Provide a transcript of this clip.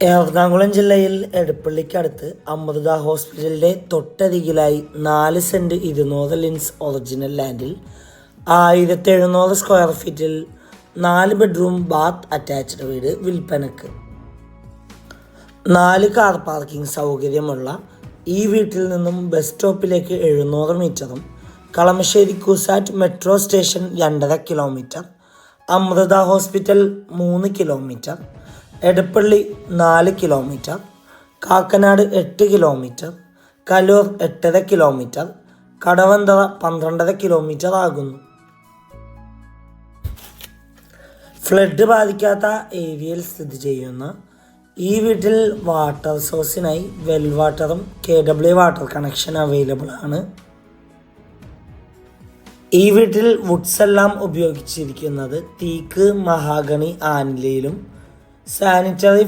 എറണാകുളം ജില്ലയിൽ എടപ്പള്ളിക്കടുത്ത് അമൃത ഹോസ്പിറ്റലിൻ്റെ തൊട്ടരികിലായി 4 സെൻറ്റ് 200 ലിൻസ് original ലാൻഡിൽ 1700 square ഫീറ്റിൽ 4 ബെഡ്റൂം ബാത്ത് അറ്റാച്ച്ഡ് വീട് വിൽപ്പനക്ക്. 4 കാർ പാർക്കിംഗ് സൗകര്യമുള്ള ഈ വീട്ടിൽ നിന്നും ബസ് സ്റ്റോപ്പിലേക്ക് 700 മീറ്ററും Kalamassery CUSAT metro station 2.5 kilometre, Amrita hospital 3 kilometre, Edappally 4 kilometre, Kakkanad 8 kilometre, Kaloor 8.5 kilometre, Kadavanthra 12.5 kilometre ആകുന്നു. ഫ്ലഡ് ബാധിക്കാത്ത ഏരിയയിൽ സ്ഥിതി ചെയ്യുന്ന ഈ വീട്ടിൽ വാട്ടർ സോഴ്സിനായി വെൽ വാട്ടറും KW വാട്ടർ കണക്ഷൻ അവൈലബിൾ ആണ്. ഈ വീട്ടിൽ വുഡ്സ് എല്ലാം ഉപയോഗിച്ചിരിക്കുന്നത് തേക്ക്, മഹാഗണി, ആനിലയിലും സാനിറ്ററി